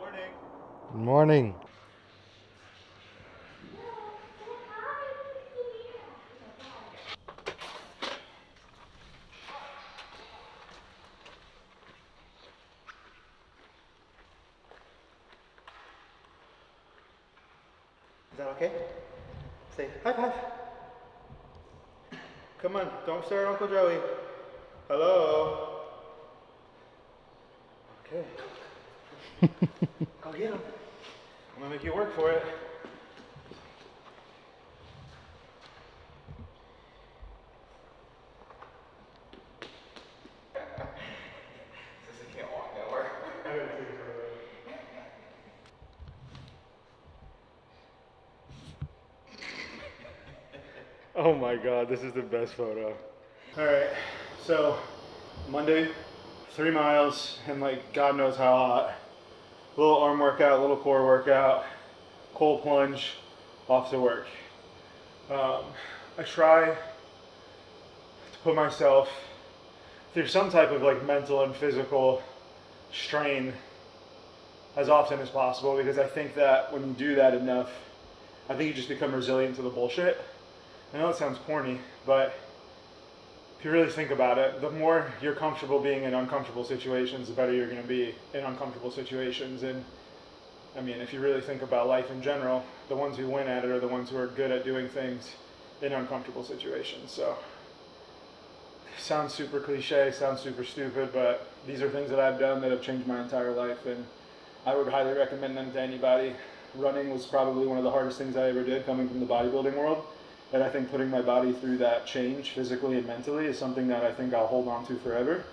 Morning. Good morning. Is that okay? Say high five. Come on, don't stare at Uncle Joey. Hello. Okay. Go get him. I'm gonna make you work for it. Says he can't walk nowhere. Oh my God, this is the best photo. All right, so Monday, 3 miles and like God knows how hot. Little arm workout, little core workout, cold plunge, off to work. I try to put myself through some type of like mental and physical strain as often as possible, because I think that when you do that enough, I think you just become resilient to the bullshit. I know it sounds corny, but if you really think about it, the more you're comfortable being in uncomfortable situations, the better you're going to be in uncomfortable situations. And I mean, if you really think about life in general, the ones who win at it are the ones who are good at doing things in uncomfortable situations. So, sounds super cliche, sounds super stupid, but these are things that I've done that have changed my entire life, and I would highly recommend them to anybody. Running was probably one of the hardest things I ever did, coming from the bodybuilding world. And I think putting my body through that change physically and mentally is something that I think I'll hold on to forever.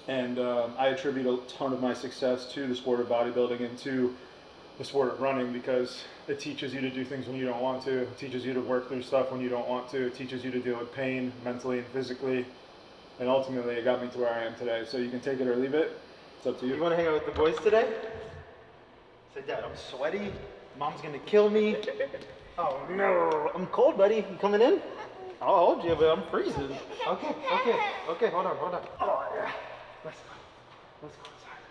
And I attribute a ton of my success to the sport of bodybuilding and to the sport of running, because it teaches you to do things when you don't want to. It teaches you to work through stuff when you don't want to. It teaches you to deal with pain mentally and physically. And ultimately, it got me to where I am today. So you can take it or leave it. It's up to you. You want to hang out with the boys today? Say, Dad, I'm sweaty. Mom's going to kill me. Oh, no. I'm cold, buddy. You coming in? I'll hold you, but I'm freezing. Okay. Hold on. Oh, yeah. Let's go inside.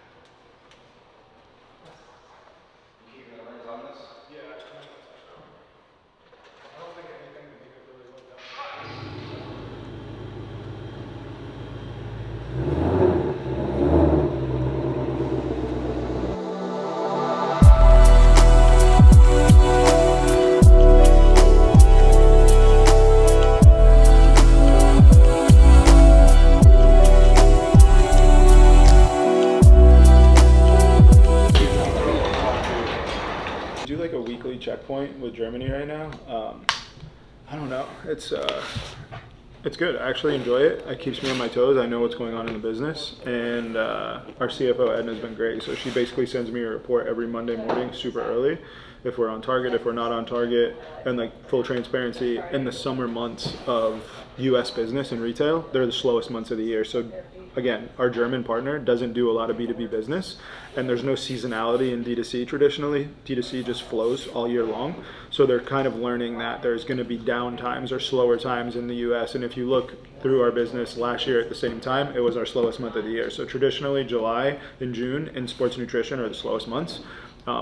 You keeping the rings on this? Yeah. I don't think anything that you could really look down. Do like a weekly checkpoint with Germany right now. I don't know. It's good. I actually enjoy it. It keeps me on my toes. I know what's going on in the business, and our CFO Edna has been great. So she basically sends me a report every Monday morning, super early, if we're on target, if we're not on target, and like full transparency. In the summer months of U.S. business and retail, they're the slowest months of the year. So again, our German partner doesn't do a lot of B2B business, and there's no seasonality in D2C traditionally. D2C just flows all year long. So they're kind of learning that there's going to be down times or slower times in the US. And if you look through our business last year at the same time, it was our slowest month of the year. So traditionally, July and June in sports nutrition are the slowest months.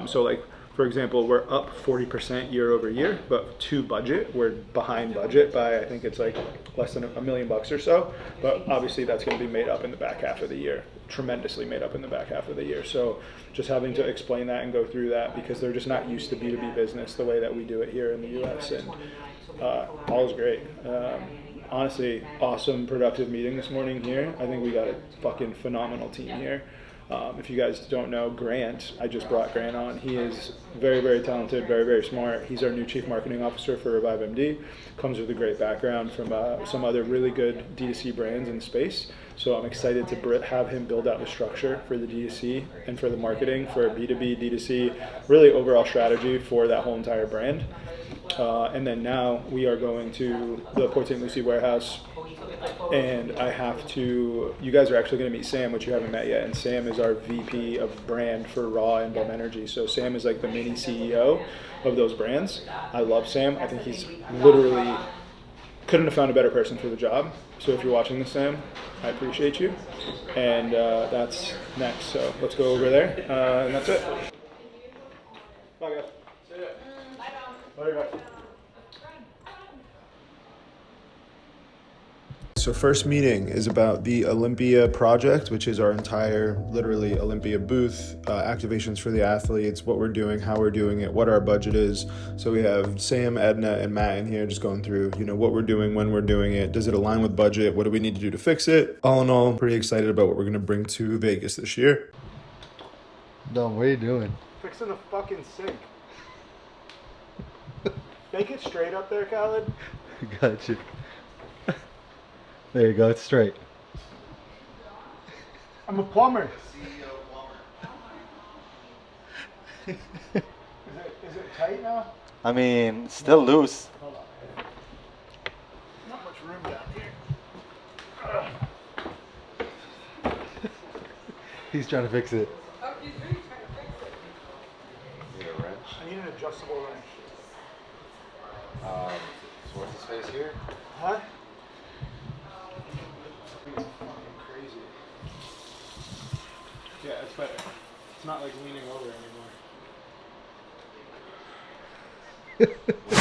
So like, for example, we're up 40% year over year, but to budget, we're behind budget by, I think it's like less than $1 million or so. But obviously that's going to be made up in the back half of the year, tremendously made up in the back half of the year. So just having to explain that and go through that, because they're just not used to B2B business the way that we do it here in the US. And all is great. Honestly, awesome, productive meeting this morning here. I think we got a fucking phenomenal team here. If you guys don't know Grant, I just brought Grant on. He is very, very talented, very, very smart. He's our new Chief Marketing Officer for Revive MD. Comes with a great background from some other really good D2C brands in space. So I'm excited to have him build out the structure for the D2C and for the marketing, for B2B, D2C, really overall strategy for that whole entire brand. And then now we are going to the Port St. Lucie warehouse, and you guys are actually going to meet Sam, which you haven't met yet, and Sam is our VP of brand for Raw and Bum Energy. So Sam is like the mini CEO of those brands. I love Sam. I think he's literally couldn't have found a better person for the job. So if you're watching this, Sam, I appreciate you. And that's next. So let's go over there, and that's it. Bye, guys. See ya. Bye, guys. So first meeting is about the Olympia project, which is our entire, literally, Olympia booth, activations for the athletes, what we're doing, how we're doing it, what our budget is. So we have Sam, Edna, and Matt in here just going through, what we're doing, when we're doing it, does it align with budget, what do we need to do to fix it? All in all, pretty excited about what we're going to bring to Vegas this year. Dom, what are you doing? Fixing a fucking sink. Make it straight up there, Khaled. Gotcha. There you go, it's straight. I'm a plumber. Is it tight now? I mean, still loose. Hold on. Not much room down here. He's trying to fix it. Oh, he's really trying to fix it. Need a wrench? I need an adjustable wrench. So what's the space here? Huh? Fucking crazy. Yeah, it's better. It's not like leaning over anymore.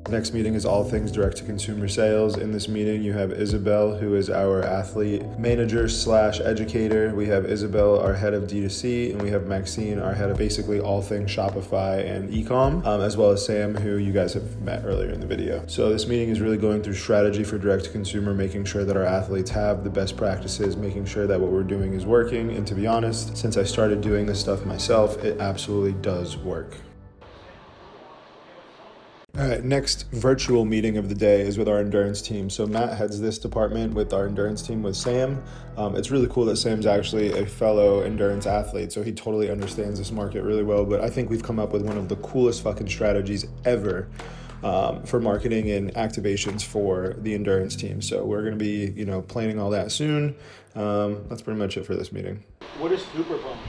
Next meeting is all things direct-to-consumer sales. In this meeting, you have Isabel, who is our athlete manager / educator. We have Isabel, our head of D2C, and we have Maxine, our head of basically all things Shopify and e-com, as well as Sam, who you guys have met earlier in the video. So this meeting is really going through strategy for direct-to-consumer, making sure that our athletes have the best practices, making sure that what we're doing is working. And to be honest, since I started doing this stuff myself, it absolutely does work. All right, next virtual meeting of the day is with our endurance team. So Matt heads this department with our endurance team with Sam. It's really cool that Sam's actually a fellow endurance athlete, so he totally understands this market really well. But I think we've come up with one of the coolest fucking strategies ever for marketing and activations for the endurance team. So we're going to be, planning all that soon. That's pretty much it for this meeting. What is Super Pump?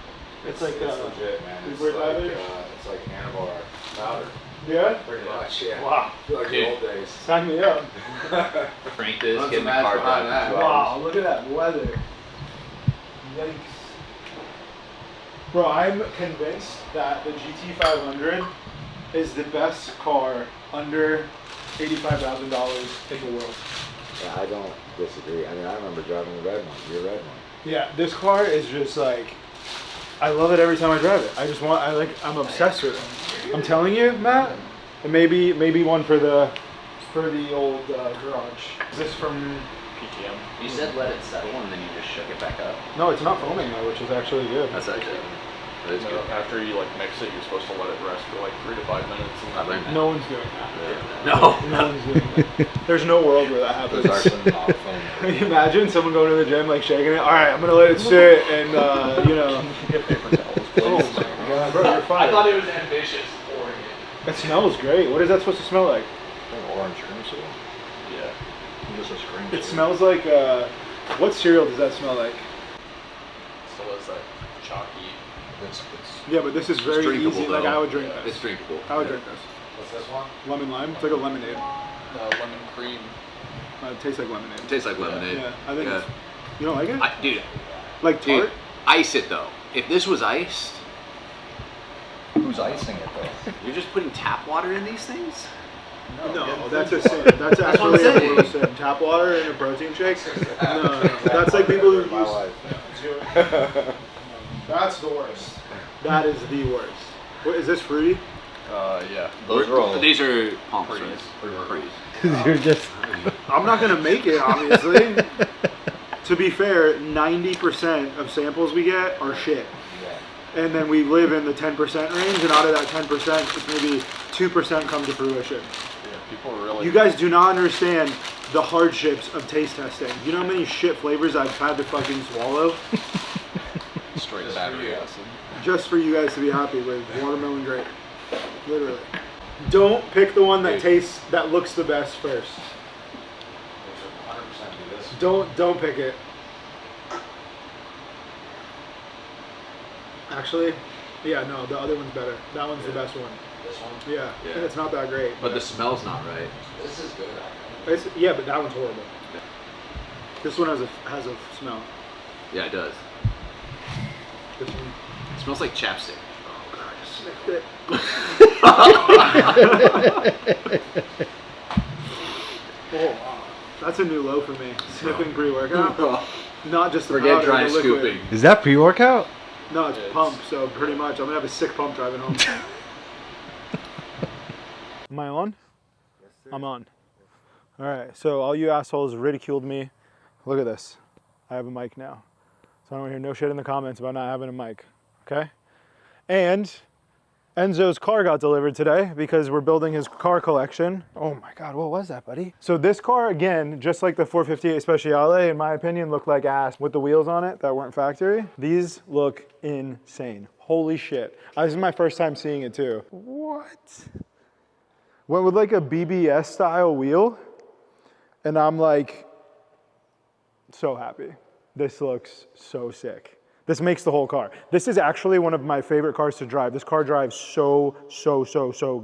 It's like it's legit, man. It's like handlebar powder. Yeah? Pretty much, yeah. Wow. I feel like the old days. Sign me up. Crank this, Lots get of the mass car behind done. that. Wow, look at that weather. Yikes. Bro, I'm convinced that the GT500 is the best car under $85,000 in the world. Yeah, I don't disagree. I mean, I remember driving the red one, your red one. Yeah, this car is just like, I love it every time I drive it. I'm obsessed with it. I'm telling you, Matt, and maybe one for the old garage. Is this from PTM. You said let it settle and then you just shook it back up. No, it's not foaming though, which is actually good. That's actually that is good. After you mix it, you're supposed to let it rest for 3 to 5 minutes. I learned that. No one's doing that. No. No one's doing that. There's no world where that happens. Those are some foam. Can you imagine someone going to the gym shaking it? All right, I'm gonna let it sit and Get paper towels, please. Oh my god, bro, you're fine. I thought it was ambitious pouring it. It smells great. What is that supposed to smell like? Orange cream soda? Yeah. This is cream It soda. smells like what cereal does that smell like? So it's like chalky. Yeah, but this is very drinkable, easy. Like though. I would drink this. It's drinkable. I would drink this. What's this one? Lemon lime. It's like a lemonade. Lemon cream. It tastes like lemonade. It tastes like lemonade. Yeah, I think it's, you don't like it? Dude, Like tart? ice it though. If this was iced, Who's icing it though? you're just putting tap water in these things? No, that's a sin. That's what I'm actually a saying. real sin. Tap water in a protein shake? No. That's like people who My use... life. That's the worst. That is the worst. What, is this fruity? Yeah. Those are all These are pumps, Freeze. right? Freeze. Because you're just. I'm not going to make it, obviously. To be fair, 90% of samples we get are shit. And then we live in the 10% range, and out of that 10%, it's maybe 2% come to fruition. Yeah, people are really. You guys do not understand the hardships of taste testing. You know how many shit flavors I've had to fucking swallow? straight battery acid. Just for you guys to be happy with watermelon grape. Literally. Don't pick the one that looks the best first. 100% do this. Don't pick it. Actually, yeah, no, the other one's better. That one's the best one. This one? Yeah, Yeah. it's not that great. But the smell's not right. This is good. Yeah, but that one's horrible. This one has a smell. Yeah, it does. This one. It smells like chapstick. Oh god, I just sniffed it. Oh wow, that's a new low for me. Sniffing pre-workout. Not just the Forget powder, dry the liquid. scooping. Is that pre-workout? No, it's pump. So pretty much, I'm gonna have a sick pump driving home. Am I on? Yes, sir. I'm on. All right. So all you assholes ridiculed me. Look at this. I have a mic now. So I don't hear no shit in the comments about not having a mic. Okay. And Enzo's car got delivered today because we're building his car collection. Oh my God, what was that, buddy? So this car, again, just like the 458 Speciale, in my opinion, looked like ass with the wheels on it that weren't factory. These look insane. Holy shit. This is my first time seeing it too. What? Went with like a BBS style wheel, and I'm like, so happy. This looks so sick. This makes the whole car. This is actually one of my favorite cars to drive. This car drives so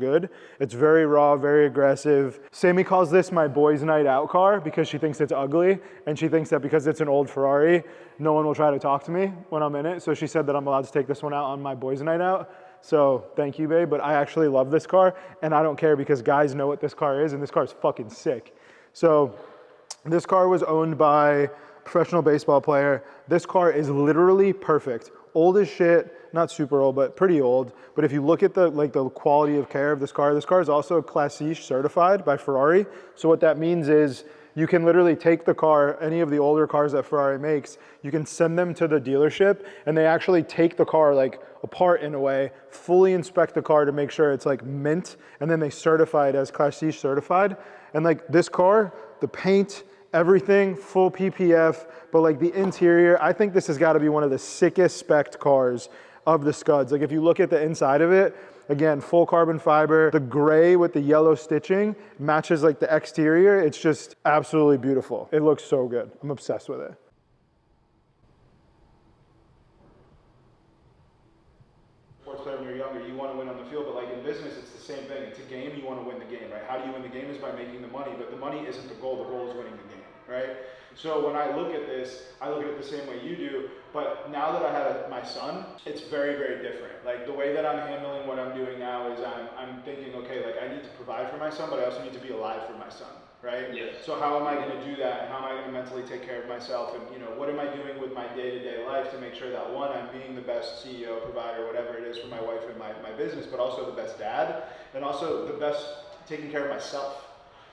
good. It's very raw, very aggressive. Sammy calls this my boys' night out car because she thinks it's ugly, and she thinks that because it's an old Ferrari, no one will try to talk to me when I'm in it. So she said that I'm allowed to take this one out on my boys' night out. So thank you, babe, but I actually love this car, and I don't care because guys know what this car is, and this car is fucking sick. So this car was owned by a professional baseball player. This car is literally perfect. Old as shit, not super old, but pretty old. But if you look at the quality of care of this car is also Class C certified by Ferrari. So what that means is you can literally take the car, any of the older cars that Ferrari makes, you can send them to the dealership, and they actually take the car like apart in a way, fully inspect the car to make sure it's like mint, and then they certify it as Class C certified. And like this car, the paint, everything, full PPF, but like the interior, I think this has got to be one of the sickest spec'd cars of the Scuds. Like if you look at the inside of it, again, full carbon fiber, the gray with the yellow stitching matches like the exterior. It's just absolutely beautiful. It looks so good. I'm obsessed with it. Sports player when you're younger, you want to win on the field, but like in business, it's the same thing. It's a game, you want to win the game, right? How do you win the game is by making the money, but the money isn't the goal is winning the game, right? So when I look at this, I look at it the same way you do, but now that I have my son, it's very different. Like the way that I'm handling what I'm doing now is I'm thinking, okay, like I need to provide for my son, but I also need to be alive for my son, right? Yes. So how am I going to do that, and how am I going to mentally take care of myself, and what am I doing with my day-to-day life to make sure that one, I'm being the best CEO, provider, whatever it is for my wife and my business, but also the best dad, and also the best taking care of myself.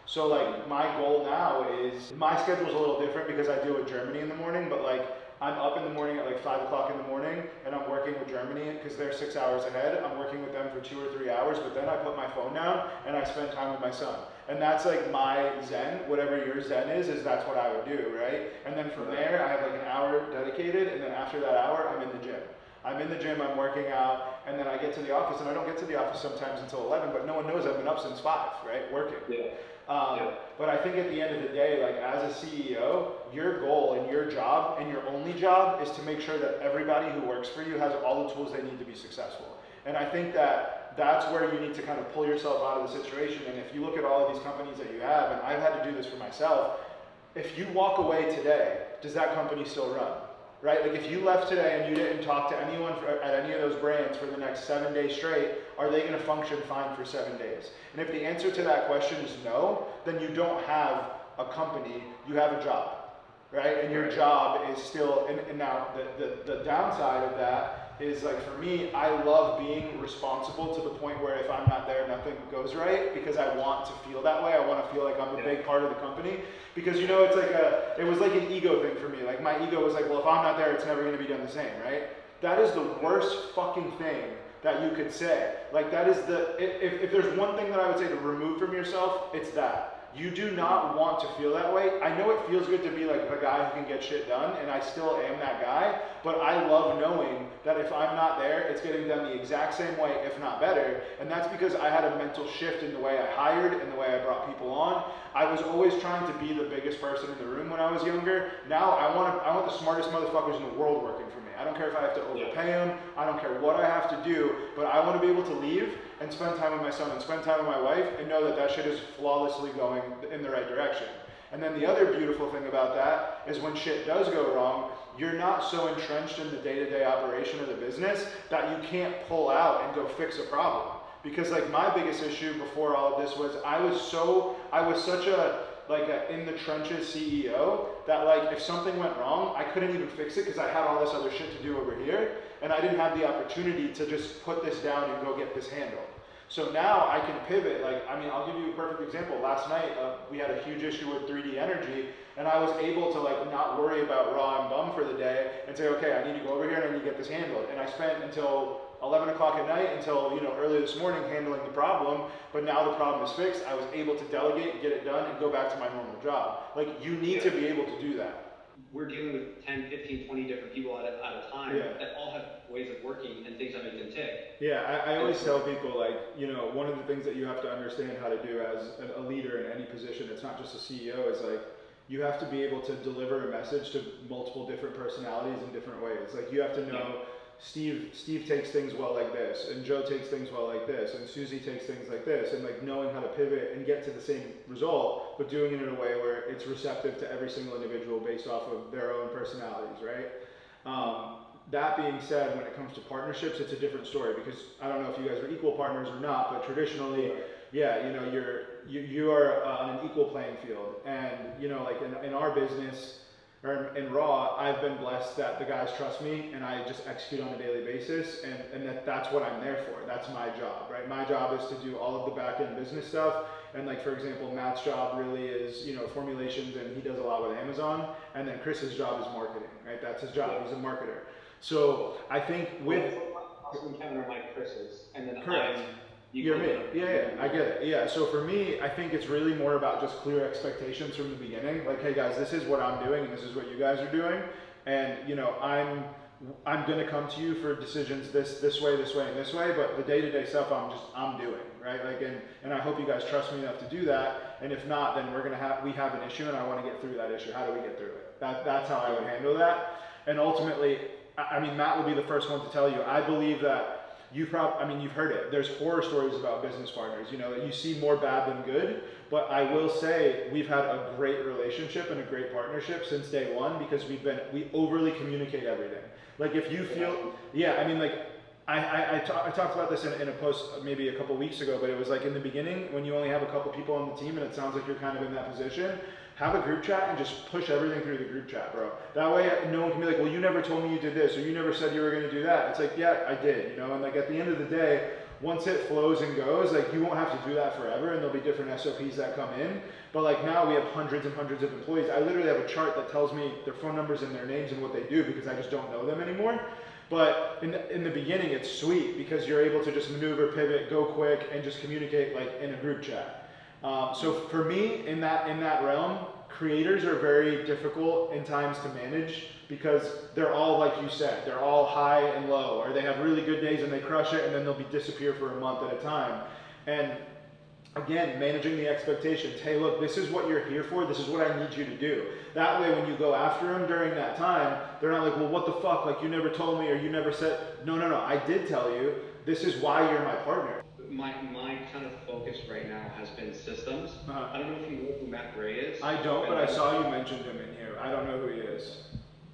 So like my goal now is, my schedule's a little different because I deal with Germany in the morning, but like I'm up in the morning at like 5 o'clock in the morning and I'm working with Germany because they're 6 hours ahead. I'm working with them for 2 or 3 hours, but then I put my phone down and I spend time with my son. And that's like my Zen, whatever your Zen is that's what I would do, right? And then from there, I have like an hour dedicated, and then after that hour, I'm in the gym. I'm in the gym, I'm working out, and then I get to the office, and I don't get to the office sometimes until 11, but no one knows I've been up since 5, right, working. Yeah. But I think at the end of the day, like as a CEO, your goal and your job and your only job is to make sure that everybody who works for you has all the tools they need to be successful. And I think that that's where you need to kind of pull yourself out of the situation. And if you look at all of these companies that you have, and I've had to do this for myself, if you walk away today, does that company still run? Right? Like if you left today and you didn't talk to anyone at any of those brands for the next 7 days straight, are they going to function fine for 7 days? And if the answer to that question is no, then you don't have a company, you have a job, right? And your job is still, and now the downside of that is like for me, I love being responsible to the point where if I'm not there, nothing goes right, because I want to feel that way. I want to feel like I'm a big part of the company, because it's like it was like an ego thing for me. Like my ego was like, well, if I'm not there, it's never going to be done the same, right? That is the worst fucking thing that you could say. Like that is if there's one thing that I would say to remove from yourself, it's that. You do not want to feel that way. I know it feels good to be like the guy who can get shit done, and I still am that guy, but I love knowing that if I'm not there, it's getting done the exact same way, if not better, and that's because I had a mental shift in the way I hired and the way I brought people on. I was always trying to be the biggest person in the room when I was younger. Now I want the smartest motherfuckers in the world working for me. I don't care if I have to overpay them, I don't care what I have to do, but I want to be able to leave and spend time with my son and spend time with my wife and know that that shit is flawlessly going in the right direction. And then the other beautiful thing about that is when shit does go wrong, you're not so entrenched in the day-to-day operation of the business that you can't pull out and go fix a problem. Because like my biggest issue before all of this was I was such a in the trenches CEO that like if something went wrong, I couldn't even fix it because I had all this other shit to do over here, and I didn't have the opportunity to just put this down and go get this handled. So now I can pivot. Like, I mean, I'll give you a perfect example. Last night, we had a huge issue with 3D Energy, and I was able to like not worry about raw and bum for the day and say, okay, I need to go over here and I need to get this handled. And I spent until 11 o'clock at night until early this morning handling the problem. But now the problem is fixed. I was able to delegate, get it done, and go back to my normal job. Like, you need to be able to do that. We're dealing with 10, 15, 20 different people at a time that all have ways of working and things that make them tick. Yeah, I always tell people, like, one of the things that you have to understand how to do as a leader in any position, it's not just a CEO, is like, you have to be able to deliver a message to multiple different personalities in different ways. Like, you have to know Steve takes things well like this, and Joe takes things well like this, and Susie takes things like this, and like knowing how to pivot and get to the same result, but doing it in a way where it's receptive to every single individual based off of their own personalities, right? That being said, when it comes to partnerships, it's a different story, because I don't know if you guys are equal partners or not, but traditionally, you are on an equal playing field, and like in our business. Or in Raw, I've been blessed that the guys trust me and I just execute on a daily basis, and that's what I'm there for. That's my job, right? My job is to do all of the back end business stuff. And like, for example, Matt's job really is, formulations, and he does a lot with Amazon. And then Chris's job is marketing, right? That's his job. He's a marketer. So I think with... Austin and Kevin are my Chris's, and then Correct. You're me. Yeah, I get it. Yeah, so for me, I think it's really more about just clear expectations from the beginning. Like, hey guys, this is what I'm doing and this is what you guys are doing. And I'm gonna come to you for decisions this way, and this way, but the day-to-day stuff I'm doing, right? Like, and I hope you guys trust me enough to do that. And if not, then we have an issue and I want to get through that issue. How do we get through it? That's how I would handle that. And ultimately, I mean, Matt will be the first one to tell you, I believe that you've heard it. There's horror stories about business partners, that you see more bad than good. But I will say we've had a great relationship and a great partnership since day one, because we overly communicate everything. Like, if you feel, I talked about this in a post maybe a couple weeks ago, but it was like in the beginning when you only have a couple people on the team and it sounds like you're kind of in that position, have a group chat and just push everything through the group chat, bro. That way no one can be like, well, you never told me you did this, or you never said you were going to do that. It's like, yeah, I did, and like at the end of the day, once it flows and goes, like, you won't have to do that forever, and there'll be different SOPs that come in. But like now we have hundreds and hundreds of employees. I literally have a chart that tells me their phone numbers and their names and what they do, because I just don't know them anymore. But in the beginning, it's sweet because you're able to just maneuver, pivot, go quick, and just communicate like in a group chat. So for me, in that realm, creators are very difficult in times to manage, because they're all, like you said, they're all high and low, or they have really good days and they crush it, and then they'll disappear for a month at a time. And again, managing the expectations. Hey, look, this is what you're here for. This is what I need you to do. That way, when you go after them during that time, they're not like, well, what the fuck? Like, you never told me, or you never said. No, I did tell you. This is why you're my partner. My kind of focus right now has been systems. I don't know if you know who Matt Gray is. I don't, but I saw you mentioned him in here. I don't know who he is.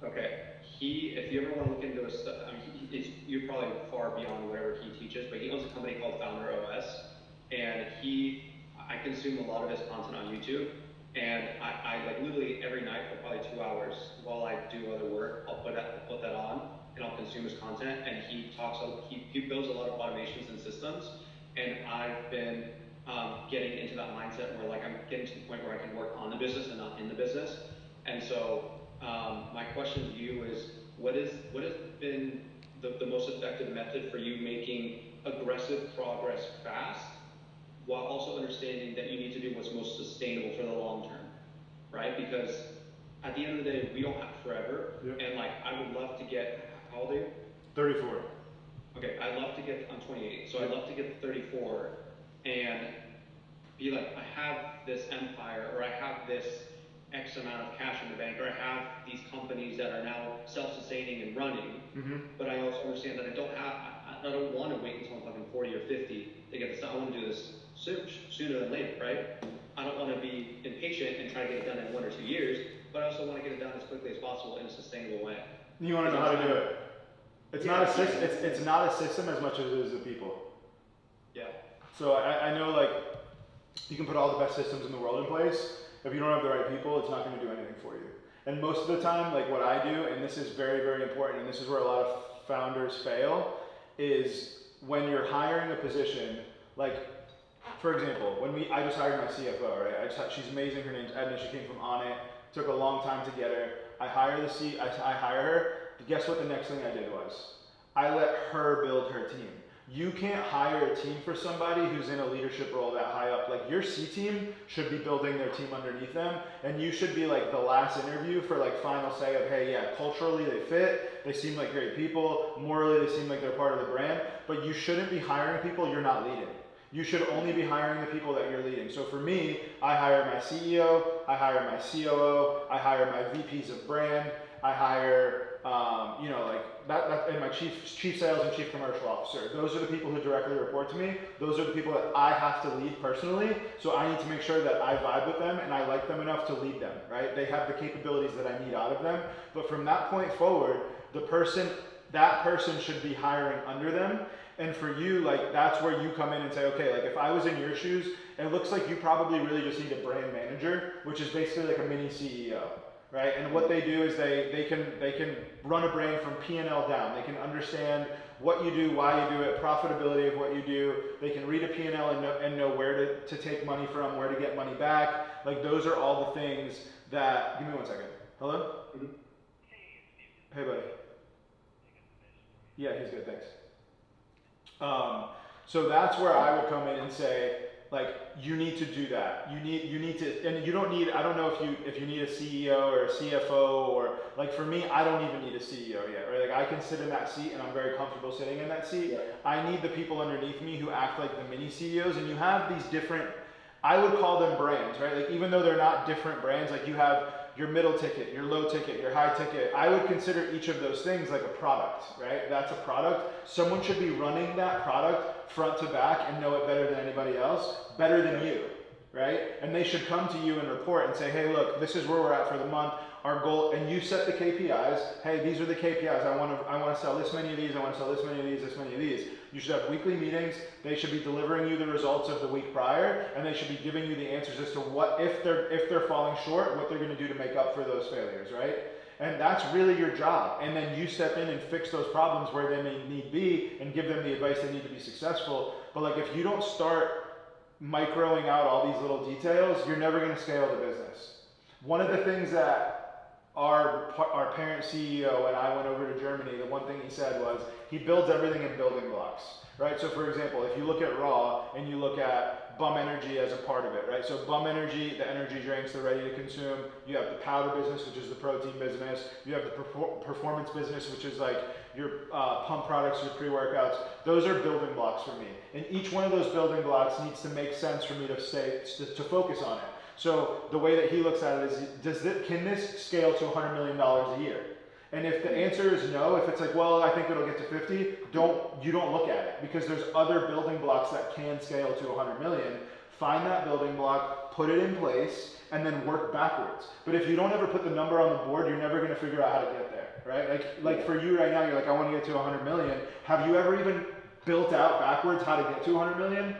Okay. If you ever want to look into his stuff, you're probably far beyond whatever he teaches, but he owns a company called Founder OS. And I consume a lot of his content on YouTube, and I like literally every night for probably 2 hours while I do other work, I'll put that on and I'll consume his content. And he builds a lot of automations and systems, and I've been getting into that mindset where like I'm getting to the point where I can work on the business and not in the business. And so my question to you is, what has been the most effective method for you making aggressive progress fast, while also understanding that you need to do what's most sustainable for the long term, right? Because at the end of the day, we don't have forever. Yep. And like, I would love to get, how old are you? 34. Okay, I'm 28, so I'd love to get to 34 and be like, I have this empire, or I have this X amount of cash in the bank, or I have these companies that are now self-sustaining and running, but I also understand that I don't have, I don't want to wait until I'm fucking 40 or 50 to get this done. I want to do this sooner than later, right? I don't want to be impatient and try to get it done in 1 or 2 years, but I also want to get it done as quickly as possible in a sustainable way. You want to know how to do it. It's not a system. It's not a system as much as it is the people. Yeah. So I know like you can put all the best systems in the world in place. If you don't have the right people, it's not going to do anything for you. And most of the time, like what I do, and this is very, very important, and this is where a lot of founders fail, is when you're hiring a position, like for example, I just hired my CFO, right? She's amazing. Her name's Edna. She came from On It. Took a long time to get her. I hire her. Guess what the next thing I did was? I let her build her team. You can't hire a team for somebody who's in a leadership role that high up. Like your C team should be building their team underneath them, and you should be like the last interview for like final say of, hey, yeah, culturally they fit, they seem like great people, morally they seem like they're part of the brand, but you shouldn't be hiring people you're not leading. You should only be hiring the people that you're leading. So for me, I hire my CEO, I hire my COO, I hire my VPs of brand, I hire, and my chief sales and chief commercial officer. Those are the people who directly report to me. Those are the people that I have to lead personally. So I need to make sure that I vibe with them and I like them enough to lead them, right? They have the capabilities that I need out of them. But from that point forward, that person should be hiring under them. And for you, like, that's where you come in and say, okay, like if I was in your shoes, it looks like you probably really just need a brand manager, which is basically like a mini CEO, right? And what they do is they can run a brand from P&L down. They can understand what you do, why you do it, profitability of what you do. They can read a P&L and know where to take money from, where to get money back. Like those are all the things that, give me 1 second. Hello? Mm-hmm. Hey buddy. Yeah, he's good, thanks. So that's where I would come in and say, like, you need to do that. You need to, and you don't need, I don't know if you need a CEO or a CFO or, like for me, I don't even need a CEO yet, right? Like I can sit in that seat and I'm very comfortable sitting in that seat. Yeah. I need the people underneath me who act like the mini CEOs, and you have these different, I would call them brands, right? Like even though they're not different brands, like you have your middle ticket, your low ticket, your high ticket. I would consider each of those things like a product, right? That's a product. Someone should be running that product front to back and know it better than anybody else, better than you, right? And they should come to you and report and say, hey, look, this is where we're at for the month. Our goal, and you set the KPIs. Hey, these are the KPIs. I want to sell this many of these. I want to sell this many of these, this many of these. You should have weekly meetings. They should be delivering you the results of the week prior, and they should be giving you the answers as to what, if they're falling short, what they're going to do to make up for those failures, right? And that's really your job. And then you step in and fix those problems where they may need be, and give them the advice they need to be successful. But like if you don't start microing out all these little details, you're never going to scale the business. One of the things that our parent CEO and I went over to Germany, the one thing he said was he builds everything in building blocks, right? So for example, if you look at Raw and you look at Bum Energy as a part of it, right? So Bum Energy, the energy drinks, the ready to consume. You have the powder business, which is the protein business. You have the performance business, which is like your pump products, your pre-workouts. Those are building blocks for me. And each one of those building blocks needs to make sense for me to focus on it. So the way that he looks at it is, can this scale to $100 million a year? And if the answer is no, if it's like, well, I think it'll get to 50, you don't look at it, because there's other building blocks that can scale to 100 million. Find that building block, put it in place, and then work backwards. But if you don't ever put the number on the board, you're never going to figure out how to get there, right? Like for you right now, you're like, I want to get to 100 million. Have you ever even built out backwards how to get to 100 million?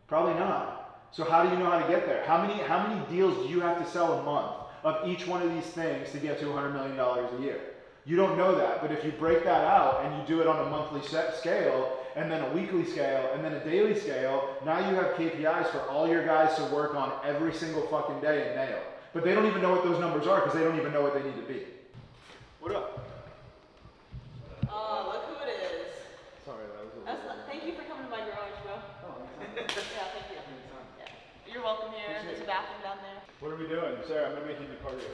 Probably not. So how do you know how to get there? How many deals do you have to sell a month of each one of these things to get to $100 million a year? You don't know that, but if you break that out and you do it on a monthly set scale, and then a weekly scale, and then a daily scale, now you have KPIs for all your guys to work on every single fucking day and nail. But they don't even know what those numbers are, because they don't even know what they need to be. What up? Oh, look who it is. Sorry, that was Thank you for coming to my garage, bro. Yeah, thank you. Yeah. You're welcome here. There's a bathroom down there. What are we doing? Sarah, I'm gonna make you do cardio.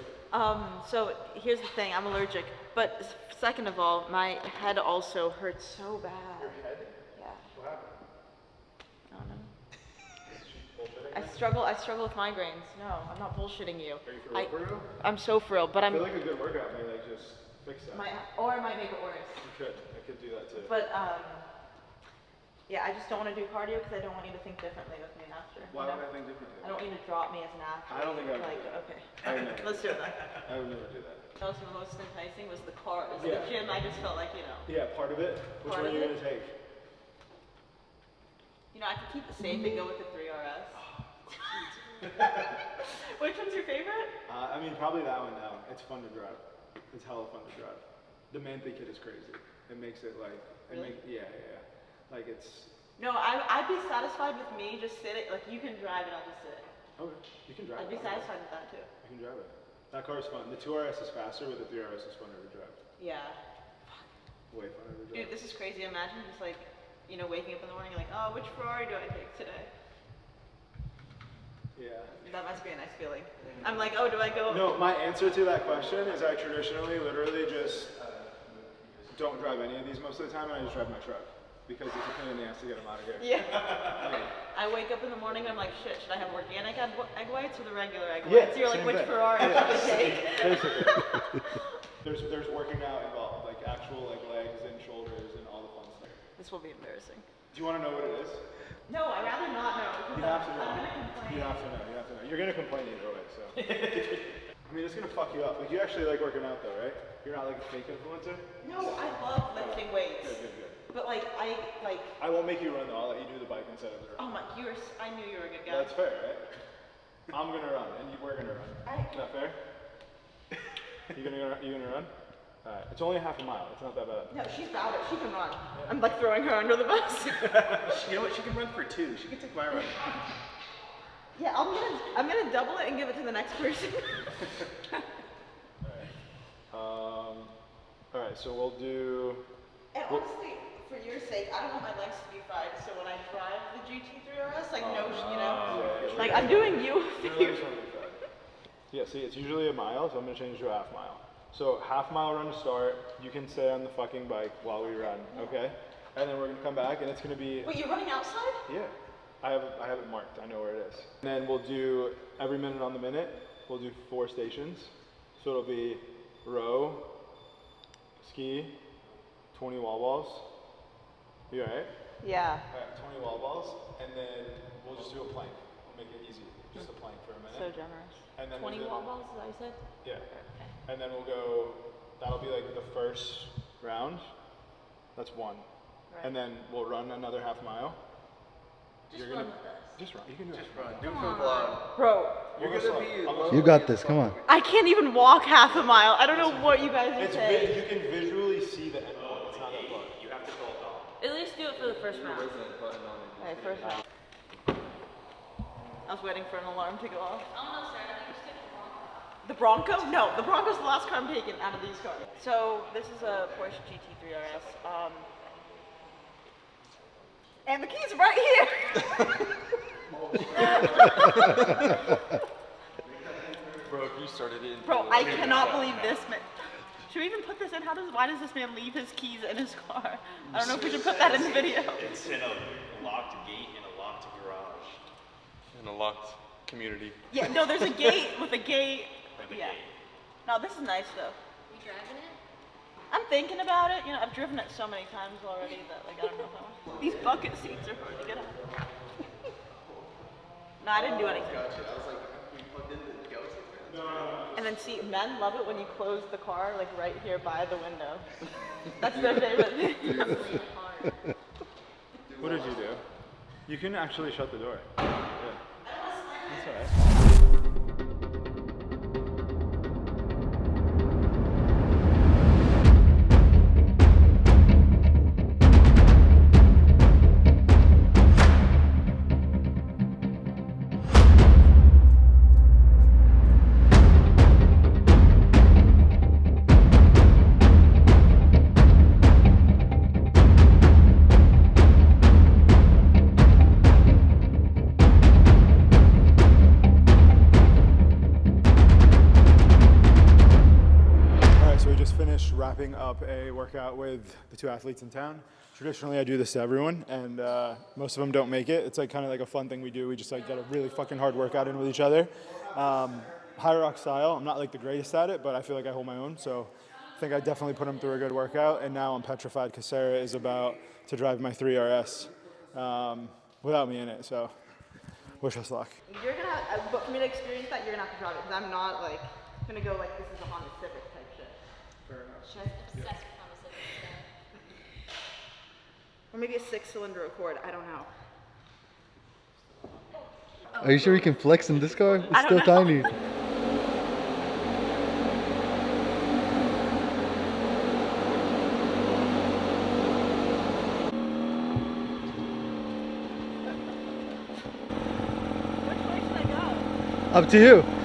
So here's the thing, I'm allergic, but second of all, my head also hurts so bad. Your head? Yeah. What happened? I don't know. I struggle with migraines. No, I'm not bullshitting you. Are you for real? I'm so for real, but I feel like a good workout may like just fix that. Or I might make it worse. You could. I could do that too. But Yeah, I just don't want to do cardio because I don't want you to think differently with me after. Why you know? would I think differently? I don't want you to drop me as an athlete. I don't think I would like, do that. okay. I would never. Let's do it then. I would never do that. That was the most enticing was the car. Was Yeah. the gym. I just felt like, you know. Yeah, part of it. Which Part one are of you it? gonna take? You know, I could keep it safe and go with the 3RS. Which one's your favorite? I mean, probably that one now. It's fun to drive. It's hella fun to drive. The Manthe kit is crazy. It makes it like, Really? yeah. Like it's, No, I'd be satisfied with me just sitting. Like, you can drive and I'll just sit. okay, you can drive I'd be it. satisfied with that too. You can drive it. That car is fun. The 2RS is faster, but the 3RS is funner to drive. Yeah. Way funner to drive. Dude, this is crazy. Imagine just like, you know, waking up in the morning like, oh, which Ferrari do I take today? Yeah. That must be a nice feeling. I'm like, oh, do I go? No, my answer to that question is I traditionally literally just don't drive any of these most of the time, and I just drive my truck. Because it's a pain in the ass to get them out of here. Yeah. I wake up in the morning and I'm like, shit, should I have organic egg whites or the regular egg Yeah, whites? You're like, same which thing. Ferrari should I take? Basically. There's working out involved, like actual like legs and shoulders and all the fun stuff. This will be embarrassing. Do you want to know what it is? No, I'd rather not know. You have to know. I'm gonna complain. You have to know. You have to know. You're gonna complain either way, so. I mean, it's gonna fuck you up. Like, you actually like working out, though, right? You're not like a fake influencer. No, I love lifting weights. Good. But like, I won't make you run though. I'll let you do the bike instead of the run. oh my, I knew you were a good guy. That's fair, right? I'm gonna run, and we're gonna run. Alright. Is that fair? You gonna run? Alright. It's only half a mile. It's not that bad. No, she's about it. She can run. I'm like throwing her under the bus. You know what? She can run for 2. She can take my run. Yeah, I'm gonna double it and give it to the next person. Alright, so we'll do. And honestly, for your sake, I don't want my legs to be fried. So when I drive the GT3RS, like you know, like I'm doing you a favor. Yeah, see, it's usually a mile, so I'm gonna change to a half mile. So half mile run to start. You can stay on the fucking bike while we run, okay? And then we're gonna come back, and it's gonna be. Wait, you're running outside? Yeah, I have it marked. I know where it is. And then we'll do every minute on the minute. We'll do 4 stations. So it'll be row, ski, 20 wall balls. You alright? Yeah. Alright, 20 wall balls, and then we'll just do a plank. We'll make it easy. Just a plank for a minute. So generous. And then 20 we'll do- wall balls, is that what you said? Yeah. And then we'll go, that'll be like the first round. That's 1. Right. And then we'll run another half mile. Just You're run gonna- with us. Just run. You can do it. Just run. Do it for the vlog. Bro, You're We'll go gonna slow. be I'll go low. slow. You got this, come on. I can't even walk half a mile. I don't know what you guys are It's saying. you can visually see the end point. It's not that far. You have to go down. At least do it for the first round. Okay, first round. I was waiting for an alarm to go off. Oh no, sir. I think you take the Bronco. The Bronco? No, the Bronco's the last car I'm taking out of these cars. So this is a Porsche GT3RS. And the key's right here. Bro, if you started it. Bro, I cannot believe this man. Should we even put this in? Why does this man leave his keys in his car? I don't know if we should put that in the video. It's in a locked gate and a locked garage. In a locked community. Yeah, no, there's a gate with a gate. With a Yeah. gate. No, this is nice though. You driving it? I'm thinking about it. You know, I've driven it so many times already that like I don't know if I want. These bucket seats are hard to get out. No, I didn't do anything. Gotcha. I was like, we plugged into the galaxy. And then see, men love it when you close the car like right here by the window. That's their favorite thing. What did you do? You can actually shut the door. Yeah. That's alright. Wrapping up a workout with the 2 athletes in town. Traditionally, I do this to everyone, and most of them don't make it. It's like kind of like a fun thing we do. We just like get a really fucking hard workout in with each other. High rock style. I'm not like the greatest at it, but I feel like I hold my own. So I think I definitely put them through a good workout. And now I'm petrified because Sarah is about to drive my 3RS. without me in it. So wish us luck. You're gonna, but for me to experience that, you're gonna have to drive it because I'm not like gonna go like this is a Honda Civic type shit. Fair enough. Should I- Obsessed with Honda Civics. Or maybe a 6-cylinder Accord. I don't know. Are you sure you can flex in this car? It's I still don't know. tiny. Which way should I go? Up to you.